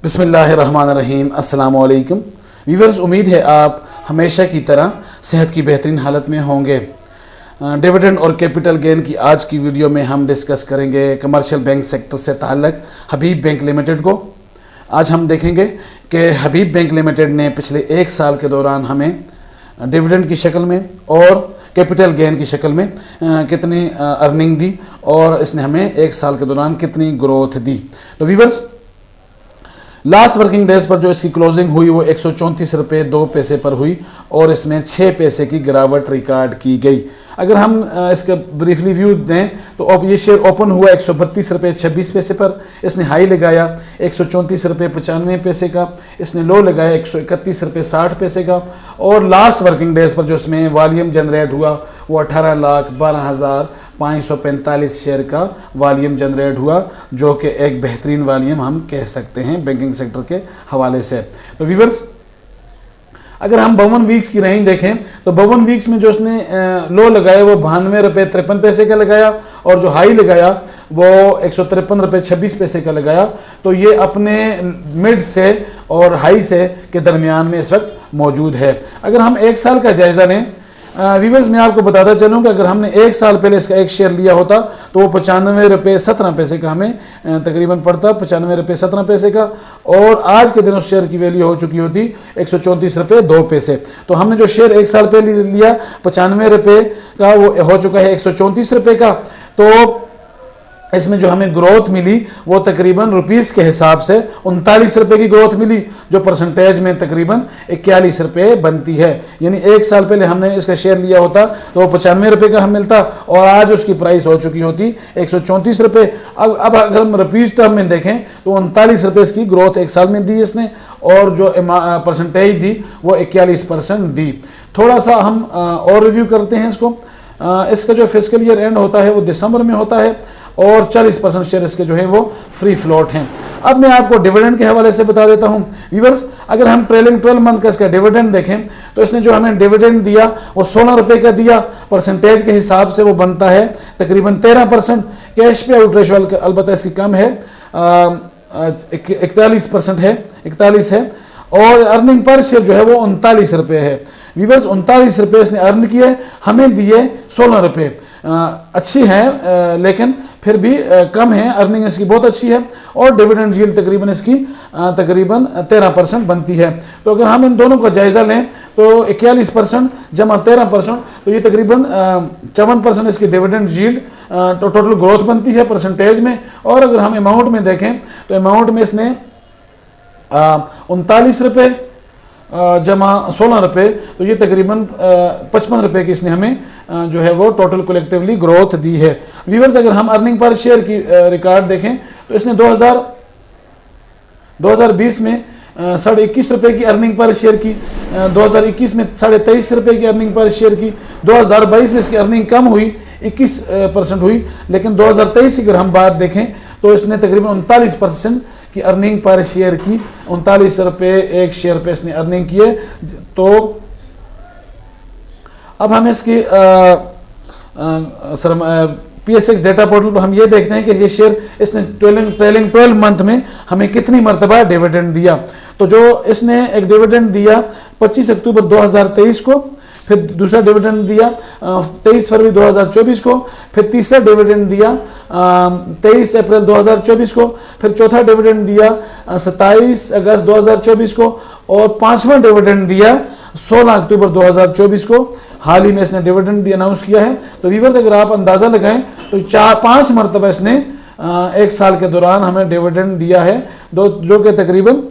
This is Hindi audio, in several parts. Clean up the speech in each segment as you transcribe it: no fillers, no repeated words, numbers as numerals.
बिस्मिल्लाहिर्रहमानिर्रहीम। अस्सलाम वालेकुम व्यूअर्स, उम्मीद है आप हमेशा की तरह सेहत की बेहतरीन हालत में होंगे। डिविडेंड और कैपिटल गेन की आज की वीडियो में हम डिस्कस करेंगे कमर्शियल बैंक सेक्टर से ताल्लुक़ हबीब बैंक लिमिटेड को। आज हम देखेंगे कि हबीब बैंक लिमिटेड ने पिछले एक साल के दौरान हमें डिविडेंड की शक्ल में और कैपिटल गेन की शक्ल में कितनी अर्निंग दी और इसने हमें एक साल के दौरान कितनी ग्रोथ दी। तो व्यूअर्स, लास्ट वर्किंग डेज पर जो इसकी क्लोजिंग हुई वो 134 रुपये 2 पैसे पर हुई और इसमें 6 पैसे की गिरावट रिकॉर्ड की गई। अगर हम इसका ब्रीफली व्यू दें तो अब ये शेयर ओपन हुआ 132 रुपये 26 पैसे पर, इसने हाई लगाया 134 रुपये 95 पैसे का, इसने लो लगाया 131 रुपये 60 पैसे का और लास्ट वर्किंग डेज पर जो इसमें वॉल्यूम जनरेट हुआ वो 18,12,545 शेयर का वॉल्यूम जनरेट हुआ, जो कि एक बेहतरीन वॉल्यूम हम कह सकते हैं बैंकिंग सेक्टर के हवाले से। तो व्यूअर्स, अगर हम 52 वीक्स की रेंज देखें तो 52 वीक्स में जो उसने लो लगाया वो 92 रुपये 53 पैसे का लगाया और जो हाई लगाया वो 153 रुपये 26 पैसे का लगाया। तो ये अपने मिड से और हाई से के दरमियान में इस वक्त मौजूद है। अगर हम एक साल का जायज़ा लें व्यूअर्स, मैं आपको बताता चलूँ कि अगर हमने एक साल पहले इसका एक शेयर लिया होता तो वो 95 रुपये 17 पैसे का हमें तकरीबन पड़ता, 95 रुपये 17 पैसे का, और आज के दिन उस शेयर की वैल्यू हो चुकी होती 134 रुपये 2 पैसे। तो हमने जो शेयर एक साल पहले लिया 95 रुपये का वो हो चुका है 134 रुपये का। तो इसमें जो हमें ग्रोथ मिली वो तकरीबन रुपीस के हिसाब से 39 रुपये की ग्रोथ मिली, जो परसेंटेज में तकरीबन 41 रुपये बनती है। यानी एक साल पहले हमने इसका शेयर लिया होता तो वो 95 रुपये का हम मिलता और आज उसकी प्राइस हो चुकी होती 134 रुपये। अब अगर हम रुपीस टर्म में देखें तो 39 रुपये इसकी ग्रोथ एक साल में दी इसने और जो परसेंटेज दी वो 41% दी। थोड़ा सा हम और रिव्यू करते हैं इसको। इसका जो फिस्कल ईयर एंड होता है वो दिसंबर में होता है और 40% शेयर इसके जो है वो फ्री फ्लोट हैं। अब मैं आपको डिविडेंड के हवाले से बता देता हूं व्यूअर्स। अगर हम ट्रेलिंग 12 मंथ का इसका डिविडेंड देखें तो इसने जो हमें डिविडेंड दिया वो 16 रुपये का दिया, परसेंटेज के हिसाब से वो बनता है तकरीबन 13%। कैश पे आउट रेशो अलबत्ता इसकी कम है, 41% है, 41 है और अर्निंग पर शेयर जो है वो 39 रुपये है। व्यूअर्स, 39 रुपये इसने अर्न किए, हमें दिए 16 रुपये। अच्छी है लेकिन फिर भी कम है, अर्निंग इसकी बहुत अच्छी है और डिविडेंड यील्ड तकरीबन इसकी तकरीबन 13% बनती है। तो अगर हम इन दोनों का जायज़ा लें तो 41% जमा 13%, तो ये तकरीबन 54% इसकी डिविडेंड यील्ड तो टोटल ग्रोथ बनती है परसेंटेज में। और अगर हम अमाउंट में देखें तो अमाउंट में इसने 39 रुपये जमा 16 रुपये, तो ये तकरीबन 55 रुपये की इसने हमें जो है वो टोटल कलेक्टिवली ग्रोथ दी है। व्यूअर्स, अगर हम अर्निंग पर शेयर की रिकॉर्ड देखें तो इसने 2020 में 21.5 रुपये की अर्निंग पर शेयर की, 2021 में 23.5 रुपये की अर्निंग पर शेयर की, 2022 में इसकी अर्निंग कम हुई 21% हुई, लेकिन 2023 की अगर हम बात देखें तो इसने तकरीबन 39% की अर्निंग पर शेयर की, 39 रुपये एक शेयर पे इसने अर्निंग किए। तो अब हम इसकी PSX डेटा पोर्टल पर हम ये देखते हैं कि ये शेयर इसने ट्रेलिंग 12 मंथ में हमें कितनी मरतबा डिविडेंड दिया। तो जो इसने एक डिविडेंड दिया 25 अक्टूबर 2023 को, फिर दूसरा डिविडेंड दिया 23 फरवरी 2024 को, फिर तीसरा डिविडेंड दिया 23 अप्रैल 2024 को, फिर चौथा डिविडेंड दिया 27 अगस्त 2024 को और पांचवा डिविडेंड दिया 16 अक्टूबर 2024 को। हाल ही में इसने डिविडेंड अनाउंस किया है। तो व्यूअर्स, अगर आप अंदाज़ा लगाएं तो 4-5 मरतबा इसने एक साल के दौरान हमें डिविडेंड दिया है, जो कि तकरीबन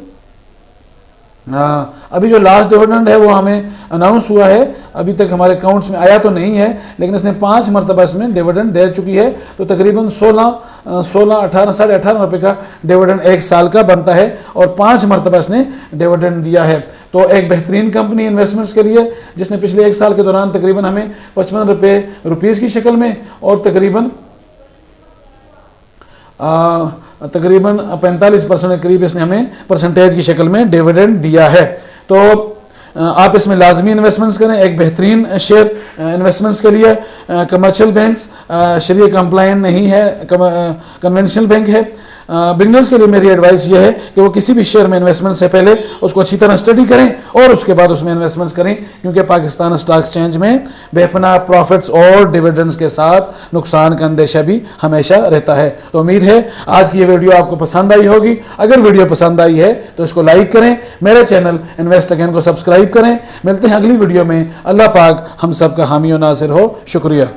अभी जो लास्ट डिविडेंड है वो हमें अनाउंस हुआ है, अभी तक हमारे अकाउंट्स में आया तो नहीं है, लेकिन इसने 5 मरतबा इसमें डिविडेंड दे चुकी है। तो तकरीबन 16, 18, 18.5 रुपये का डिविडेंड एक साल का बनता है और 5 मरतबा इसने डिविडेंड दिया है। तो एक बेहतरीन कंपनी इन्वेस्टमेंट्स के लिए, जिसने पिछले एक साल के दौरान तकरीबन हमें 55 रुपये रुपीज़ की शक्ल में और तकरीबन 45% के करीब इसने हमें परसेंटेज की शक्ल में डिविडेंड दिया है। तो आप इसमें लाजमी इन्वेस्टमेंट्स करें, एक बेहतरीन शेयर इन्वेस्टमेंट्स के लिए। कमर्शियल बैंक्स शरीय कंप्लायंट नहीं है, कन्वेंशनल बैंक है। बिगनर्स के लिए मेरी एडवाइस ये है कि वो किसी भी शेयर में इन्वेस्टमेंट से पहले उसको अच्छी तरह स्टडी करें और उसके बाद उसमें इन्वेस्टमेंट्स करें, क्योंकि पाकिस्तान स्टॉक एक्सचेंज में बेपनाह प्रॉफिट्स और डिविडेंड्स के साथ नुकसान का अंदेशा भी हमेशा रहता है। तो उम्मीद है आज की ये वीडियो आपको पसंद आई होगी। अगर वीडियो पसंद आई है तो इसको लाइक करें, मेरे चैनल इन्वेस्ट अगेन को सब्सक्राइब करें। मिलते हैं अगली वीडियो में। अल्लाह पाक हम सब का हामी और नासिर हो। शुक्रिया।